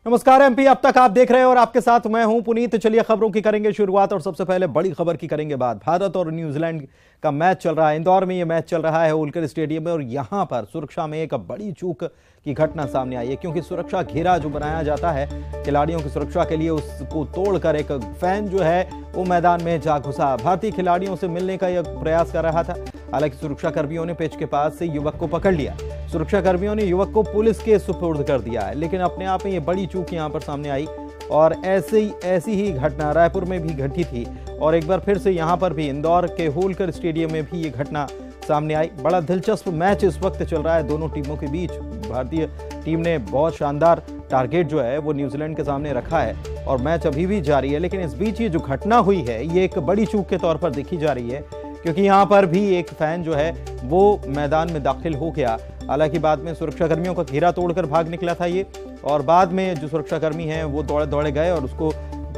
नमस्कार एमपी, अब तक आप देख रहे हैं और आपके साथ मैं हूं पुनीत। चलिए खबरों की करेंगे शुरुआत और सबसे पहले बड़ी खबर की करेंगे बात। भारत और न्यूजीलैंड का मैच चल रहा है, इंदौर में यह मैच चल रहा है होलकर स्टेडियम में, और यहां पर सुरक्षा में एक बड़ी चूक की घटना सामने आई है, क्योंकि सुरक्षा घेरा जो बनाया जाता है खिलाड़ियों की सुरक्षा के लिए, उसको तोड़कर एक फैन जो है वो मैदान में जा घुसा। भारतीय खिलाड़ियों से मिलने का यह प्रयास कर रहा था। हालांकि सुरक्षा कर्मियों ने पिच के पास से युवक को पकड़ लिया। सुरक्षा कर्मियों ने युवक को पुलिस के सुपुर्द कर दिया है, लेकिन अपने आप में ये बड़ी चूक यहां पर सामने आई। और ऐसी ही घटना रायपुर में भी घटी थी, और एक बार फिर से यहां पर भी इंदौर के होलकर स्टेडियम में भी ये घटना सामने आई। बड़ा दिलचस्प मैच इस वक्त चल रहा है दोनों टीमों के बीच। भारतीय टीम ने बहुत शानदार टारगेट जो है वो न्यूजीलैंड के सामने रखा है, और मैच अभी भी जारी है। लेकिन इस बीच ये जो घटना हुई है ये एक बड़ी चूक के तौर पर देखी जा रही है, क्योंकि यहाँ पर भी एक फैन जो है वो मैदान में दाखिल हो गया। हालांकि बाद में सुरक्षाकर्मियों का घेरा तोड़कर भाग निकला था ये, और बाद में जो सुरक्षाकर्मी हैं वो दौड़े गए और उसको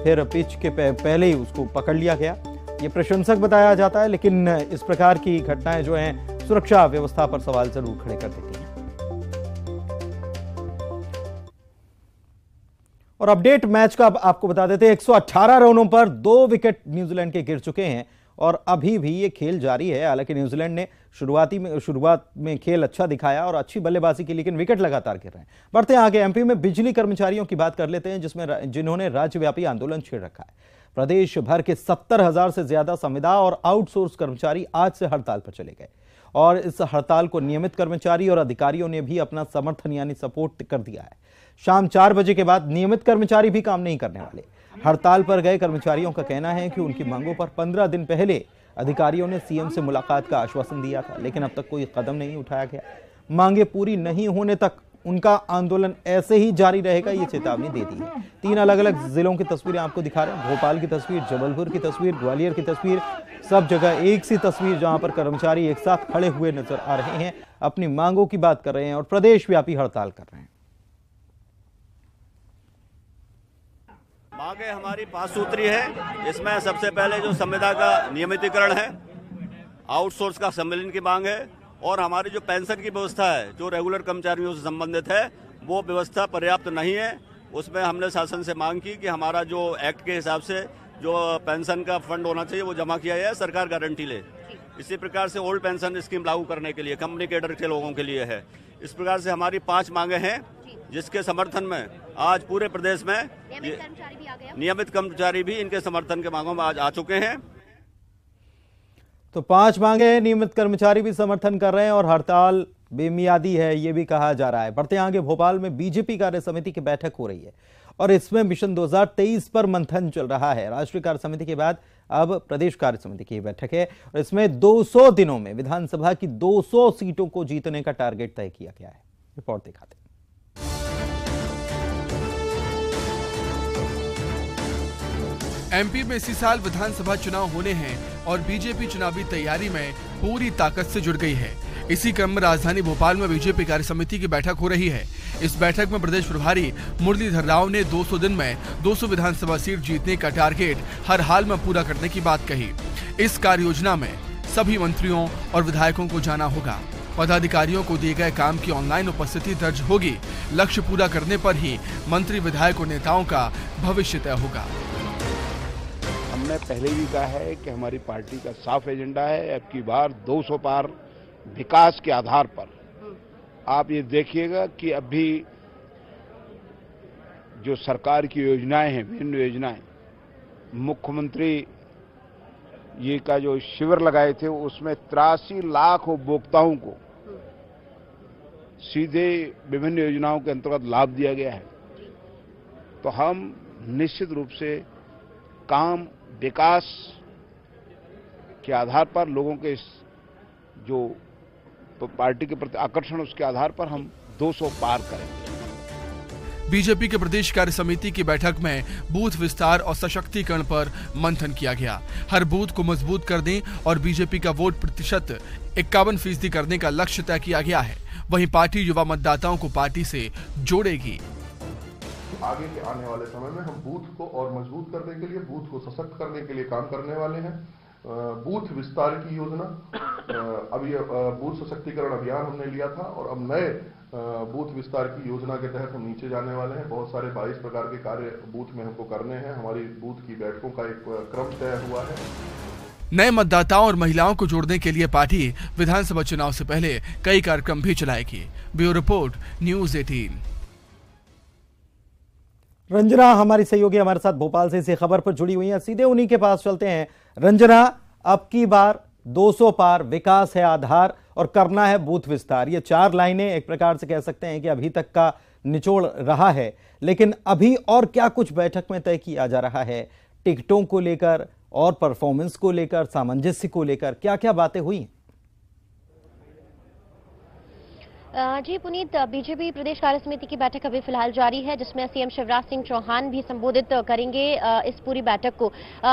फिर पिच के पहले ही उसको पकड़ लिया गया। ये प्रशंसक बताया जाता है, लेकिन इस प्रकार की घटनाएं जो हैं सुरक्षा व्यवस्था पर सवाल जरूर खड़े कर देती हैं। और अपडेट मैच का आपको बता देते हैं, 118 रनों पर 2 विकेट न्यूजीलैंड के गिर चुके हैं और अभी भी ये खेल जारी है। हालांकि न्यूजीलैंड ने शुरुआत में खेल अच्छा दिखाया और अच्छी बल्लेबाजी की, लेकिन विकेट लगातार गिर रहे हैं। बढ़ते हैं आगे। एमपी में बिजली कर्मचारियों की बात कर लेते हैं, जिन्होंने राज्यव्यापी आंदोलन छेड़ रखा है। प्रदेश भर के 70,000 से ज्यादा संविदा और आउटसोर्स कर्मचारी आज से हड़ताल पर चले गए, और इस हड़ताल को नियमित कर्मचारी और अधिकारियों ने भी अपना समर्थन यानी सपोर्ट कर दिया है। शाम 4 बजे के बाद नियमित कर्मचारी भी काम नहीं करने वाले। हड़ताल पर गए कर्मचारियों का कहना है कि उनकी मांगों पर 15 दिन पहले अधिकारियों ने सीएम से मुलाकात का आश्वासन दिया था, लेकिन अब तक कोई कदम नहीं उठाया गया। मांगे पूरी नहीं होने तक उनका आंदोलन ऐसे ही जारी रहेगा, ये चेतावनी दे दी है। 3 अलग अलग जिलों की तस्वीरें आपको दिखा रहे हैं। भोपाल की तस्वीर, जबलपुर की तस्वीर, ग्वालियर की तस्वीर, सब जगह एक सी तस्वीर, जहां पर कर्मचारी एक साथ खड़े हुए नजर आ रहे हैं, अपनी मांगों की बात कर रहे हैं और प्रदेश व्यापी हड़ताल कर रहे हैं। मांगे हमारी 5 सूत्री है। इसमें सबसे पहले जो संविदा का नियमितीकरण है, आउटसोर्स का सम्मेलन की मांग है, और हमारी जो पेंशन की व्यवस्था है जो रेगुलर कर्मचारियों से संबंधित है वो व्यवस्था पर्याप्त नहीं है। उसमें हमने शासन से मांग की कि हमारा जो एक्ट के हिसाब से जो पेंशन का फंड होना चाहिए वो जमा किया जाए, सरकार गारंटी ले। इसी प्रकार से ओल्ड पेंशन स्कीम लागू करने के लिए कंपनी केडर के लोगों के लिए है। इस प्रकार से हमारी 5 मांगे हैं, जिसके समर्थन में आज पूरे प्रदेश में नियमित कर्मचारी भी इनके समर्थन के मांगों में आज आ चुके हैं। तो 5 मांगे हैं, नियमित कर्मचारी भी समर्थन कर रहे हैं, और हड़ताल बेमियादी है ये भी कहा जा रहा है। बढ़ते आगे। भोपाल में बीजेपी कार्य समिति की बैठक हो रही है, और इसमें मिशन 2023 पर मंथन चल रहा है। राष्ट्रीय कार्य समिति के बाद अब प्रदेश कार्य समिति की बैठक है, और इसमें 200 दिनों में विधानसभा की 200 सीटों को जीतने का टारगेट तय किया गया है। रिपोर्ट दिखाते हैं। एमपी में इसी साल विधानसभा चुनाव होने हैं और बीजेपी चुनावी तैयारी में पूरी ताकत से जुट गई है। इसी क्रम में राजधानी भोपाल में बीजेपी कार्य समिति की बैठक हो रही है। इस बैठक में प्रदेश प्रभारी मुरलीधर राव ने 200 दिन में 200 विधानसभा सीट जीतने का टारगेट हर हाल में पूरा करने की बात कही। इस कार्य योजना में सभी मंत्रियों और विधायकों को जाना होगा। पदाधिकारियों को दिए गए काम की ऑनलाइन उपस्थिति दर्ज होगी। लक्ष्य पूरा करने पर ही मंत्री, विधायक और नेताओं का भविष्य तय होगा। हमने पहले भी कहा है कि हमारी पार्टी का साफ एजेंडा है, अब की बार 200 पार विकास के आधार पर। आप ये देखिएगा कि अभी जो सरकार की योजनाएं हैं, विभिन्न योजनाएं, मुख्यमंत्री ये का जो शिविर लगाए थे उसमें 83 लाख उपभोक्ताओं को सीधे विभिन्न योजनाओं के अंतर्गत लाभ दिया गया है। तो हम निश्चित रूप से काम विकास के आधार पर, लोगों के जो पार्टी के प्रति आकर्षण, उसके आधार पर हम 200 पार करेंगे। बीजेपी के प्रदेश कार्य समिति की बैठक में बूथ विस्तार और सशक्तिकरण पर मंथन किया गया। हर बूथ को मजबूत करने और बीजेपी का वोट प्रतिशत 51% करने का लक्ष्य तय किया गया है। वहीं पार्टी युवा मतदाताओं को पार्टी से जोड़ेगी। आगे के आने वाले समय में हम बूथ को और मजबूत करने के लिए, बूथ को सशक्त करने के लिए काम करने वाले हैं। बूथ विस्तार की योजना, अब ये बूथ सशक्तिकरण अभियान हमने लिया था, और अब नए बूथ विस्तार की योजना के तहत हम नीचे जाने वाले हैं। बहुत सारे 22 प्रकार के कार्य बूथ में हमको करने हैं। हमारी बूथ की बैठकों का एक क्रम तय हुआ है। नए मतदाताओं और महिलाओं को जोड़ने के लिए पार्टी विधानसभा चुनाव से पहले कई कार्यक्रम भी चलाएगी। Bureau report, news 18। रंजना हमारी सहयोगी हमारे साथ भोपाल से इसी खबर पर जुड़ी हुई है, सीधे उन्हीं के पास चलते हैं। रंजना, अब की बार 200 पार, विकास है आधार और करना है बूथ विस्तार, ये 4 लाइनें एक प्रकार से कह सकते हैं कि अभी तक का निचोड़ रहा है। लेकिन अभी और क्या कुछ बैठक में तय किया जा रहा है? टिकटों को लेकर और परफॉर्मेंस को लेकर, सामंजस्य को लेकर क्या क्या बातें हुई? जी पुनीत, बीजेपी प्रदेश कार्य समिति की बैठक अभी फिलहाल जारी है, जिसमें सीएम शिवराज सिंह चौहान भी संबोधित करेंगे इस पूरी बैठक को।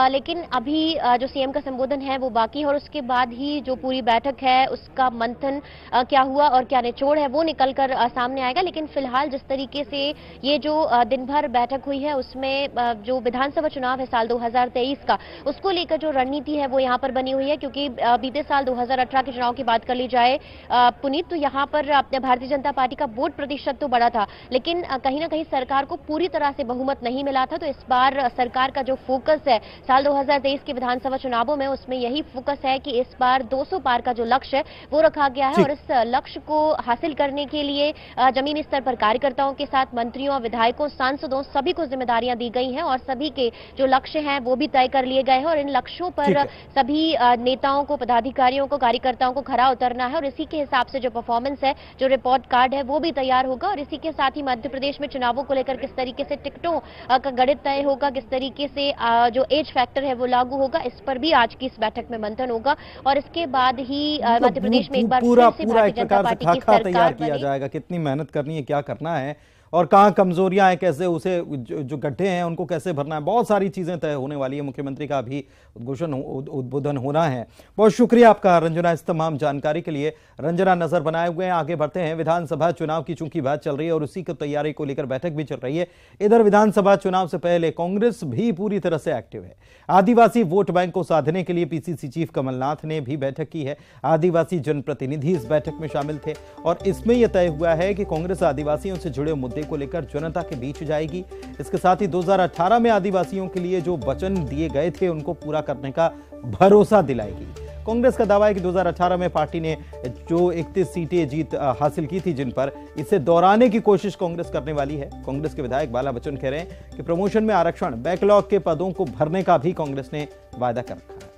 लेकिन अभी जो सीएम का संबोधन है वो बाकी है और उसके बाद ही जो पूरी बैठक है उसका मंथन क्या हुआ और क्या निचोड़ है वो निकल कर सामने आएगा। लेकिन फिलहाल जिस तरीके से ये जो दिन भर बैठक हुई है उसमें जो विधानसभा चुनाव है साल 2023 का, उसको लेकर जो रणनीति है वो यहाँ पर बनी हुई है। क्योंकि बीते साल 2018 के चुनाव की बात कर ली जाए पुनीत, तो यहाँ पर भारतीय जनता पार्टी का वोट प्रतिशत तो बढ़ा था, लेकिन कहीं ना कहीं सरकार को पूरी तरह से बहुमत नहीं मिला था। तो इस बार सरकार का जो फोकस है साल 2023 के विधानसभा चुनावों में, उसमें यही फोकस है कि इस बार 200 पार का जो लक्ष्य है वो रखा गया है। और इस लक्ष्य को हासिल करने के लिए जमीनी स्तर पर कार्यकर्ताओं के साथ मंत्रियों, विधायकों, सांसदों सभी को जिम्मेदारियां दी गई हैं और सभी के जो लक्ष्य हैं वो भी तय कर लिए गए हैं। और इन लक्ष्यों पर सभी नेताओं को, पदाधिकारियों को, कार्यकर्ताओं को खरा उतरना है और इसी के हिसाब से जो परफॉर्मेंस है, जो रिपोर्ट कार्ड है वो भी तैयार होगा। और इसी के साथ ही मध्य प्रदेश में चुनावों को लेकर किस तरीके से टिकटों का गणित तय होगा, किस तरीके से जो एज फैक्टर है वो लागू होगा, इस पर भी आज की इस बैठक में मंथन होगा। और इसके बाद ही मध्य प्रदेश में एक बार पूरा एक प्रकार से खाका तैयार किया जाएगा, कितनी मेहनत करनी है, क्या करना है और कहाँ कमजोरियां हैं, कैसे उसे जो गड्ढे हैं उनको कैसे भरना है, बहुत सारी चीजें तय होने वाली है। मुख्यमंत्री का भी उद्बोधन होना है। बहुत शुक्रिया आपका रंजना इस तमाम जानकारी के लिए। रंजना नजर बनाए हुए हैं, आगे बढ़ते हैं। विधानसभा चुनाव की चूंकि बात चल रही है और उसी की तैयारी को लेकर बैठक भी चल रही है। इधर विधानसभा चुनाव से पहले कांग्रेस भी पूरी तरह से एक्टिव है। आदिवासी वोट बैंक को साधने के लिए पीसीसी चीफ कमलनाथ ने भी बैठक की है। आदिवासी जनप्रतिनिधि इस बैठक में शामिल थे और इसमें यह तय हुआ है कि कांग्रेस आदिवासियों से जुड़े मुद्दे को लेकर जनता के बीच जाएगी। इसके साथ ही 2018 में आदिवासियों के लिए जो वचन दिए गए थे उनको पूरा करने का भरोसा दिलाएगी। कांग्रेस का दावा है कि 2018 में पार्टी ने जो 31 सीटें जीत हासिल की थी, जिन पर इसे दोहराने की कोशिश कांग्रेस करने वाली है। कांग्रेस के विधायक बाला बच्चन कह रहे हैं कि प्रमोशन में आरक्षण, बैकलॉग के पदों को भरने का भी कांग्रेस ने वादा कर रखा है।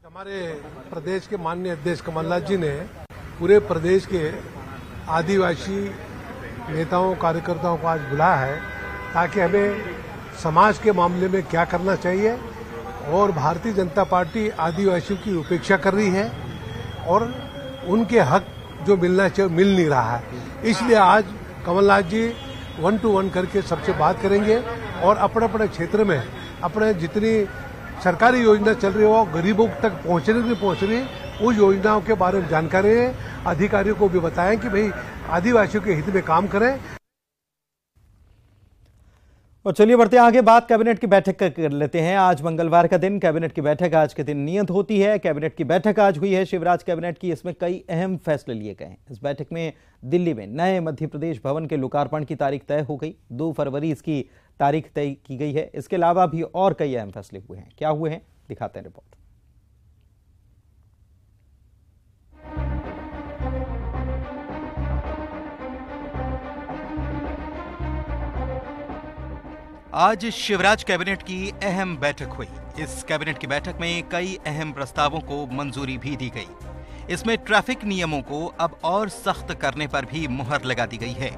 हमारे प्रदेश के माननीय अध्यक्ष कमलनाथ जी ने पूरे प्रदेश के आदिवासी नेताओं, कार्यकर्ताओं को आज बुलाया है ताकि हमें समाज के मामले में क्या करना चाहिए। और भारतीय जनता पार्टी आदिवासियों की उपेक्षा कर रही है और उनके हक जो मिलना चाहिए मिल नहीं रहा है। इसलिए आज कमलनाथ जी 1 to 1 करके सबसे बात करेंगे और अपने अपने क्षेत्र में अपने जितनी सरकारी योजना चल रही है वो गरीबों तक पहुंच रही उस योजनाओं के बारे में जानकारी अधिकारियों को भी बताएं कि भाई आदिवासियों के हित में काम करें। और चलिए बढ़ते हैं आगे, बात कैबिनेट की बैठक कर लेते हैं। आज मंगलवार का दिन, कैबिनेट की बैठक आज के दिन नियत होती है। कैबिनेट की बैठक आज हुई है शिवराज कैबिनेट की, इसमें कई अहम फैसले लिए गए हैं। इस बैठक में दिल्ली में नए मध्य प्रदेश भवन के लोकार्पण की तारीख तय हो गई, 2 फरवरी इसकी तारीख तय की गई है। इसके अलावा भी और कई अहम फैसले हुए हैं। क्या हुए हैं दिखाते हैं रिपोर्ट। आज शिवराज कैबिनेट की अहम बैठक हुई। इस कैबिनेट की बैठक में कई अहम प्रस्तावों को मंजूरी भी दी गई। इसमें ट्रैफिक नियमों को अब और सख्त करने पर भी मुहर लगा दी गई है।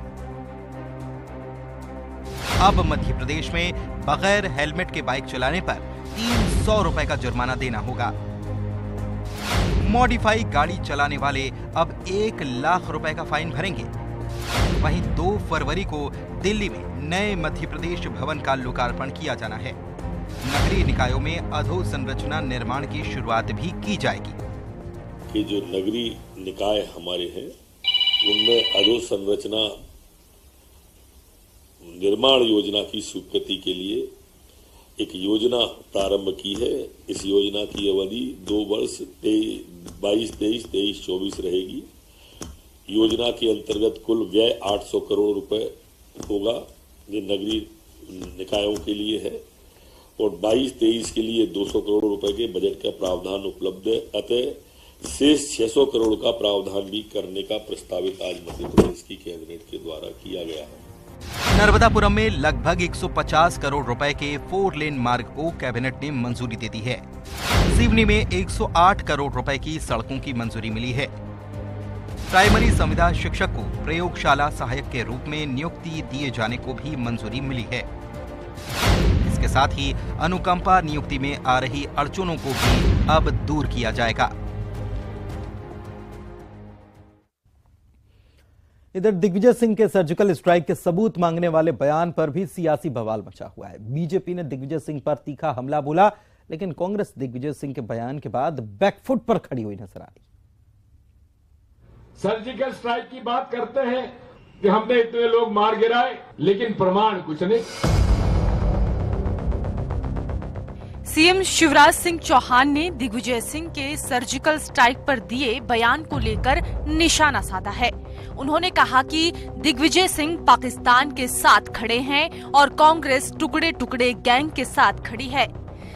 अब मध्य प्रदेश में बगैर हेलमेट के बाइक चलाने पर 300 रुपए का जुर्माना देना होगा। मॉडिफाई गाड़ी चलाने वाले अब 1 लाख रुपए का फाइन भरेंगे। वहीं 2 फरवरी को दिल्ली में नए मध्य प्रदेश भवन का लोकार्पण किया जाना है। नगरीय निकायों में अधोसंरचना निर्माण की शुरुआत भी की जाएगी। कि जो नगरीय निकाय हमारे हैं उनमें अधोसंरचना निर्माण योजना की स्वीकृति के लिए एक योजना प्रारंभ की है। इस योजना की अवधि 2 वर्ष 22-23 रहेगी। योजना के अंतर्गत कुल व्यय 800 करोड़ रुपए होगा, ये नगरीय निकायों के लिए है, और 22-23 के लिए 200 करोड़ रुपए के बजट का प्रावधान उपलब्ध है। अतः शेष 600 करोड़ का प्रावधान भी करने का प्रस्तावित आज मध्य प्रदेश की कैबिनेट के द्वारा किया गया है। नर्मदापुरम में लगभग 150 करोड़ रुपए के 4 लेन मार्ग को कैबिनेट ने मंजूरी दे दी है। सिवनी में 108 करोड़ रुपए की सड़कों की मंजूरी मिली है। प्राइमरी संविदा शिक्षक को प्रयोगशाला सहायक के रूप में नियुक्ति दिए जाने को भी मंजूरी मिली है। इसके साथ ही अनुकंपा नियुक्ति में आ रही अड़चनों को भी अब दूर किया जाएगा। इधर दिग्विजय सिंह के सर्जिकल स्ट्राइक के सबूत मांगने वाले बयान पर भी सियासी बवाल मचा हुआ है। बीजेपी ने दिग्विजय सिंह पर तीखा हमला बोला, लेकिन कांग्रेस दिग्विजय सिंह के बयान के बाद बैकफुट पर खड़ी हुई नजर आई। सर्जिकल स्ट्राइक की बात करते हैं कि हमने इतने लोग मार गिराए, लेकिन प्रमाण कुछ नहीं। सीएम शिवराज सिंह चौहान ने दिग्विजय सिंह के सर्जिकल स्ट्राइक पर दिए बयान को लेकर निशाना साधा है। उन्होंने कहा कि दिग्विजय सिंह पाकिस्तान के साथ खड़े हैं और कांग्रेस टुकड़े टुकड़े गैंग के साथ खड़ी है।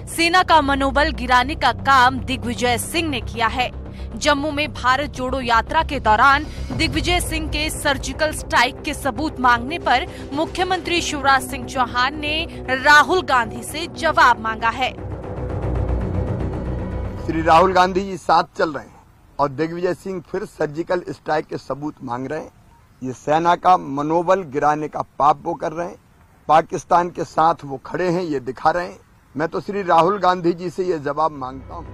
सेना का मनोबल गिराने का काम दिग्विजय सिंह ने किया है। जम्मू में भारत जोड़ो यात्रा के दौरान दिग्विजय सिंह के सर्जिकल स्ट्राइक के सबूत मांगने पर मुख्यमंत्री शिवराज सिंह चौहान ने राहुल गांधी से जवाब मांगा है। श्री राहुल गांधी जी साथ चल रहे हैं और दिग्विजय सिंह फिर सर्जिकल स्ट्राइक के सबूत मांग रहे हैं। ये सेना का मनोबल गिराने का पाप वो कर रहे हैं। पाकिस्तान के साथ वो खड़े हैं, ये दिखा रहे हैं। मैं तो श्री राहुल गांधी जी से ये जवाब मांगता हूँ।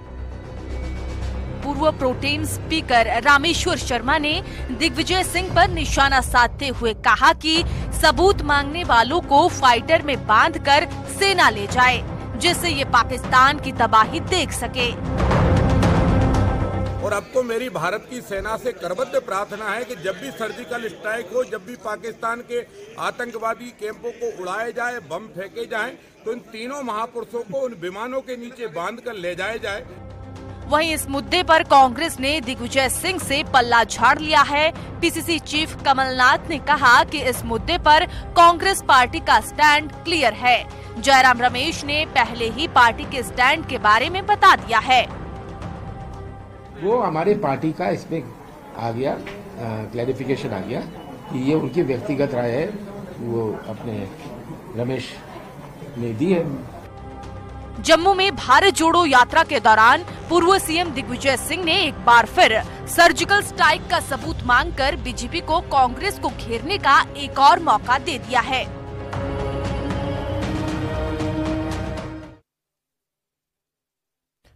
पूर्व प्रोटेम स्पीकर रामेश्वर शर्मा ने दिग्विजय सिंह पर निशाना साधते हुए कहा कि सबूत मांगने वालों को फाइटर में बांधकर सेना ले जाए, जिससे ये पाकिस्तान की तबाही देख सके। और अब तो मेरी भारत की सेना से करबद्ध प्रार्थना है कि जब भी सर्जिकल स्ट्राइक हो, जब भी पाकिस्तान के आतंकवादी कैंपों को उड़ाए जाए, बम फेंके जाएं, तो इन तीनों महापुरुषों को उन विमानों के नीचे बांधकर ले जाया जाए। वहीं इस मुद्दे पर कांग्रेस ने दिग्विजय सिंह से पल्ला झाड़ लिया है। पीसीसी चीफ कमलनाथ ने कहा कि इस मुद्दे पर कांग्रेस पार्टी का स्टैंड क्लियर है। जयराम रमेश ने पहले ही पार्टी के स्टैंड के बारे में बता दिया है। वो हमारे पार्टी का इसमें आ गया, क्लैरिफिकेशन आ गया कि ये उनकी व्यक्तिगत राय है, वो अपने रमेश ने दी है। जम्मू में भारत जोड़ो यात्रा के दौरान पूर्व सीएम दिग्विजय सिंह ने एक बार फिर सर्जिकल स्ट्राइक का सबूत मांगकर बीजेपी को कांग्रेस को घेरने का एक और मौका दे दिया है।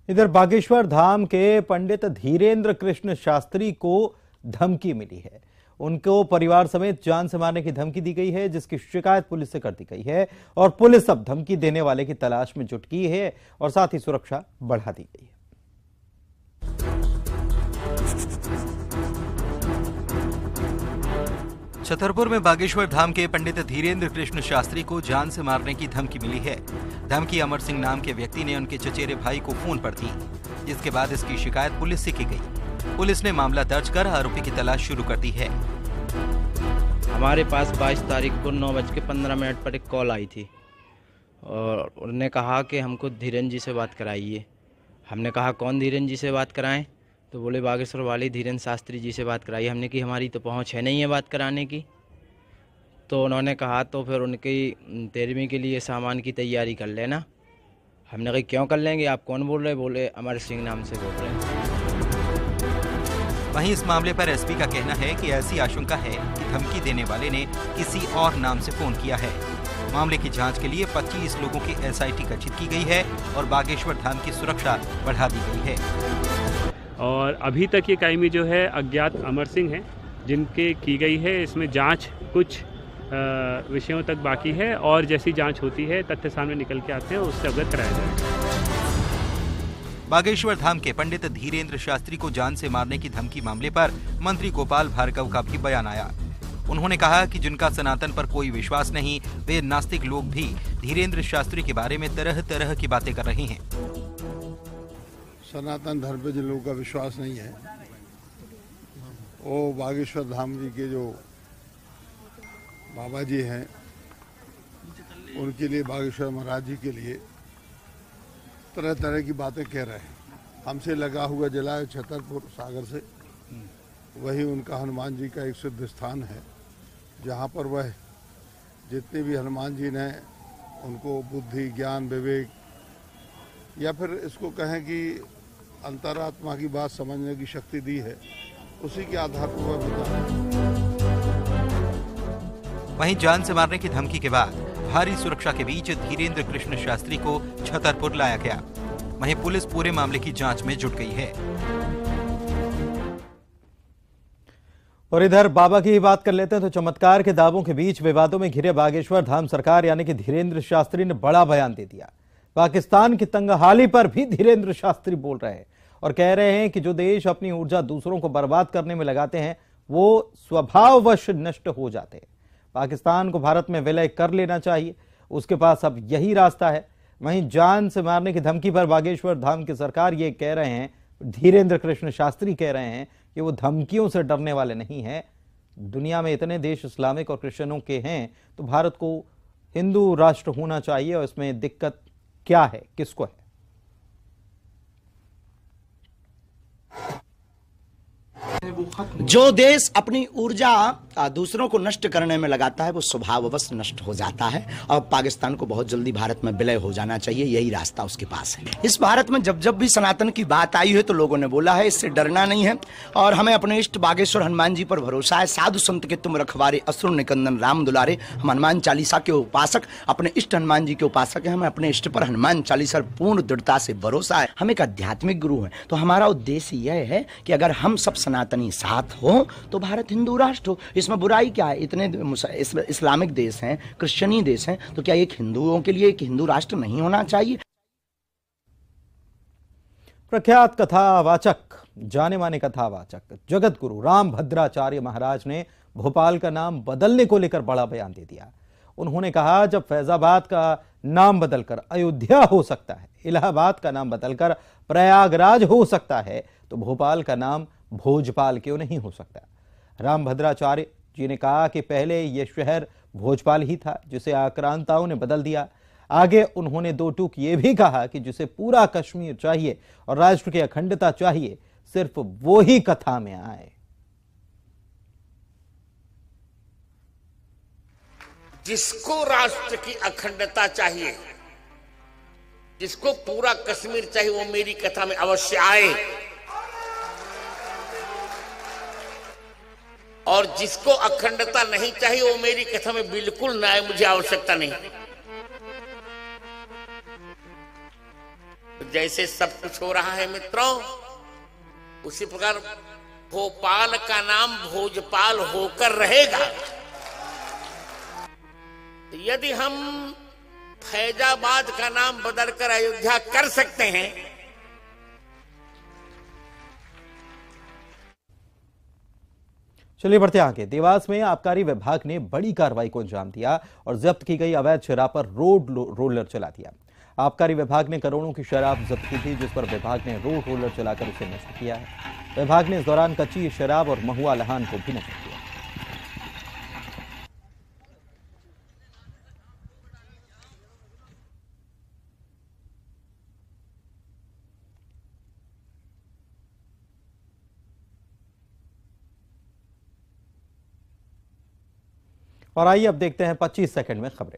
इधर बागेश्वर धाम के पंडित धीरेन्द्र कृष्ण शास्त्री को धमकी मिली है। उनको परिवार समेत जान से मारने की धमकी दी गई है, जिसकी शिकायत पुलिस से कर दी गई है और पुलिस अब धमकी देने वाले की तलाश में जुट गई है और साथ ही सुरक्षा बढ़ा दी गई है। छतरपुर में बागेश्वर धाम के पंडित धीरेन्द्र कृष्ण शास्त्री को जान से मारने की धमकी मिली है। धमकी अमर सिंह नाम के व्यक्ति ने उनके चचेरे भाई को फोन पर दी, जिसके बाद इसकी शिकायत पुलिस से की गई। पुलिस ने मामला दर्ज कर आरोपी की तलाश शुरू कर दी है। हमारे पास 22 तारीख को 9:15 पर एक कॉल आई थी और उन्होंने कहा कि हमको धीरेन्द्र जी से बात कराइए। हमने कहा कौन धीरेन्द्र जी से बात कराएं? तो बोले बागेश्वर वाली धीरेन्द्र शास्त्री जी से बात कराइए। हमने की हमारी तो पहुंच है नहीं है बात कराने की। तो उन्होंने कहा तो फिर उनकी 13वीं के लिए सामान की तैयारी कर लेना। हमने कहा क्यों कर लेंगे, आप कौन बोल रहे? बोले अमर सिंह नाम से बोल रहे हैं। वहीं इस मामले पर एसपी का कहना है कि ऐसी आशंका है कि धमकी देने वाले ने किसी और नाम से फोन किया है। मामले की जांच के लिए 25 लोगों की एसआईटी गठित की गई है और बागेश्वर धाम की सुरक्षा बढ़ा दी गई है। और अभी तक ये कायमी जो है अज्ञात अमर सिंह हैं, जिनके की गई है। इसमें जांच कुछ विषयों तक बाकी है और जैसी जांच होती है, तथ्य सामने निकल के आते हैं, उससे अवगत कराया जाएगा। बागेश्वर धाम के पंडित धीरेन्द्र शास्त्री को जान से मारने की धमकी मामले पर मंत्री गोपाल भार्गव का भी बयान आया। उन्होंने कहा कि जिनका सनातन पर कोई विश्वास नहीं, वे नास्तिक लोग भी धीरेन्द्र शास्त्री के बारे में तरह तरह की बातें कर रहे हैं। सनातन धर्म पे जिन लोगों का विश्वास नहीं है, वो बागेश्वर धाम जी के जो बाबा जी हैं, उनके लिए, बागेश्वर महाराज जी के लिए तरह तरह की बातें कह रहे हैं। हमसे लगा हुआ जिला है छतरपुर सागर से, वही उनका हनुमान जी का एक सिद्ध स्थान है, जहाँ पर वह जितने भी हनुमान जी ने उनको बुद्धि, ज्ञान, विवेक, या फिर इसको कहें कि अंतरात्मा की बात समझने की शक्ति दी है, उसी के आधार पर वह बता। वहीं जान से मारने की धमकी के बाद भारी सुरक्षा के बीच धीरेन्द्र कृष्ण शास्त्री को छतरपुर लाया गया। वहीं पुलिस पूरे मामले की जांच में जुट गई है। और इधर बाबा की ही बात कर लेते हैं तो चमत्कार के दावों के बीच विवादों में घिरे बागेश्वर धाम सरकार यानी कि धीरेन्द्र शास्त्री ने बड़ा बयान दे दिया। पाकिस्तान की तंगहाली पर भी धीरेन्द्र शास्त्री बोल रहे हैं और कह रहे हैं कि जो देश अपनी ऊर्जा दूसरों को बर्बाद करने में लगाते हैं वो स्वभाववश नष्ट हो जाते हैं। पाकिस्तान को भारत में विलय कर लेना चाहिए, उसके पास अब यही रास्ता है। वहीं जान से मारने की धमकी पर बागेश्वर धाम की सरकार ये कह रहे हैं, धीरेन्द्र कृष्ण शास्त्री कह रहे हैं कि वो धमकियों से डरने वाले नहीं हैं। दुनिया में इतने देश इस्लामिक और क्रिश्चियनों के हैं तो भारत को हिंदू राष्ट्र होना चाहिए और इसमें दिक्कत क्या है, किसको है। जो देश अपनी ऊर्जा दूसरों को नष्ट करने में लगाता है वो स्वभाववश नष्ट हो जाता है और पाकिस्तान को बहुत जल्दी भारत में विलय हो जाना चाहिए, यही रास्ता उसके पास है। इस भारत में जब जब भी सनातन की बात आई है तो लोगों ने बोला है इससे डरना नहीं है और हमें अपने इष्ट बागेश्वर हनुमान जी पर भरोसा है। साधु संत के तुम रखवारे, असुर निकंदन राम दुलारे। हम हनुमान चालीसा के उपासक, अपने इष्ट हनुमान जी के उपासक है। हमें अपने इष्ट पर हनुमान चालीसा पूर्ण दृढ़ता से भरोसा है। हम एक आध्यात्मिक गुरु हैं, तो हमारा उद्देश्य यह है कि अगर हम सब सनातनी साथ हो तो भारत हिंदू राष्ट्र हो। इसमें बुराई क्या है? इतने इस्लामिक देश हैं, क्रिश्चियनी देश हैं, तो क्या एक हिंदुओं के लिए एक हिंदू राष्ट्र नहीं होना चाहिए? प्रख्यात कथावाचक, जाने माने कथावाचक जगत गुरु रामभद्राचार्य महाराज ने भोपाल का नाम बदलने को लेकर बड़ा बयान दे दिया। उन्होंने कहा जब फैजाबाद का नाम बदलकर अयोध्या हो सकता है, इलाहाबाद का नाम बदलकर प्रयागराज हो सकता है, तो भोपाल का नाम भोजपाल क्यों नहीं हो सकता। रामभद्राचार्य जी ने कहा कि पहले यह शहर भोजपाल ही था जिसे आक्रांताओं ने बदल दिया। आगे उन्होंने दो टूक ये भी कहा कि जिसे पूरा कश्मीर चाहिए और राष्ट्र की अखंडता चाहिए, सिर्फ वो ही कथा में आए। जिसको राष्ट्र की अखंडता चाहिए, जिसको पूरा कश्मीर चाहिए, वो मेरी कथा में अवश्य आए। और जिसको अखंडता नहीं चाहिए वो मेरी कथा में बिल्कुल ना आए, मुझे आवश्यकता नहीं। जैसे सब कुछ हो रहा है मित्रों, उसी प्रकार भोपाल का नाम भोजपाल होकर रहेगा। यदि हम फैजाबाद का नाम बदलकर अयोध्या कर सकते हैं, चलिए बढ़ते आगे। देवास में आबकारी विभाग ने बड़ी कार्रवाई को अंजाम दिया और जब्त की गई अवैध शराब पर रोड रोलर चला दिया। आबकारी विभाग ने करोड़ों की शराब जब्त की थी, जिस पर विभाग ने रोड रोलर चलाकर उसे नष्ट किया है। विभाग ने इस दौरान कच्ची शराब और महुआ लहान को भी नष्ट किया। और आइए अब देखते हैं 25 सेकंड में खबरें।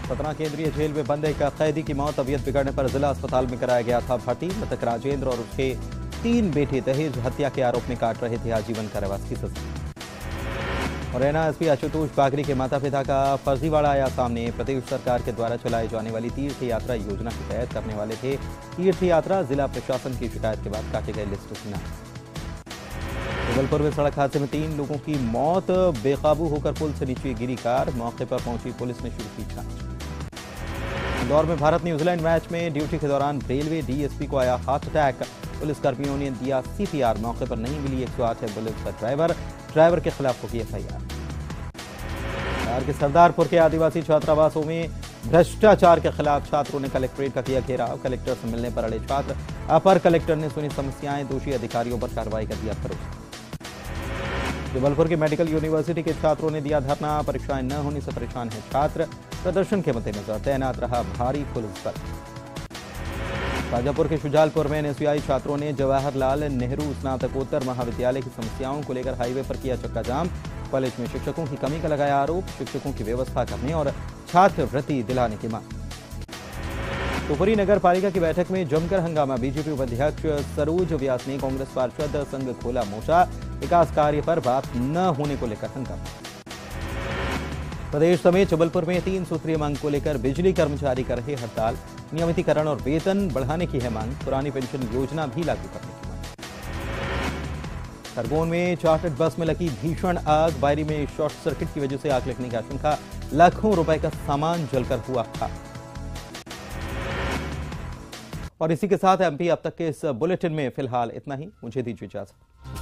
सतना केंद्रीय जेल में बंद एक कैदी की मौत, तबीयत बिगड़ने पर जिला अस्पताल में कराया गया था भर्ती। मृतक राजेंद्र और उसके 3 बेटे दहेज हत्या के आरोप में काट रहे थे आजीवन कारावास की सजा। और एसपी आशुतोष बागरी के माता पिता का फर्जीवाड़ा आया सामने। प्रदेश सरकार के द्वारा चलाई जाने वाली तीर्थ यात्रा योजना की तैयारी करने वाले थे। तीर्थ यात्रा जिला प्रशासन की शिकायत के बाद काटे गए लिस्ट से नाम। जबलपुर में सड़क हादसे में 3 लोगों की मौत, बेकाबू होकर पुल से नीचे गिरी कार। मौके पर पहुंची पुलिस ने शुरू की जांच। इंदौर में भारत न्यूजीलैंड मैच में ड्यूटी के दौरान रेलवे डीएसपी को आया हार्ट अटैक। पुलिसकर्मियों ने दिया CPR, मौके पर नहीं मिली 108 एम्बुलेंस का ड्राइवर के खिलाफ होगी FIR। बिहार के सरदारपुर के आदिवासी छात्रावासों में भ्रष्टाचार के खिलाफ छात्रों ने कलेक्ट्रेट का किया घेराव। कलेक्टर से मिलने पर अड़े छात्र, अपर कलेक्टर ने सुनी समस्याएं, दोषी अधिकारियों पर कार्रवाई का दिया भरोसा। जबलपुर के मेडिकल यूनिवर्सिटी के छात्रों ने दिया धरना, परीक्षाएं न होने से परेशान है छात्र। प्रदर्शन के मद्देनजर तैनात रहा भारी पुलिस बल। शाजापुर के शुजालपुर में NSUI छात्रों ने जवाहरलाल नेहरू स्नातकोत्तर महाविद्यालय की समस्याओं को लेकर हाईवे पर किया चक्का जाम। कॉलेज में शिक्षकों की कमी का लगाया आरोप, शिक्षकों की व्यवस्था करने और छात्रवृत्ति दिलाने की मांग। शिवपुरी नगर पालिका की बैठक में जमकर हंगामा। बीजेपी उपाध्यक्ष सरोज व्यास ने कांग्रेस पार्षद संघ खोला मोर्चा, विकास कार्य पर बात न होने को लेकर हंगामा। प्रदेश समेत जबलपुर में 3 सूत्रीय मांग को लेकर बिजली कर्मचारी कर रहे हड़ताल। नियमितीकरण और वेतन बढ़ाने की है मांग, पुरानी पेंशन योजना भी लागू करने की मांग। खरगोन में चार्टर्ड बस में लगी भीषण आग, बायरी में शॉर्ट सर्किट की वजह से आग लगने की आशंका, लाखों रुपए का सामान जलकर हुआ खाक। और इसी के साथ MP अब तक के इस बुलेटिन में फिलहाल इतना ही। मुझे दीजिए इजाजत।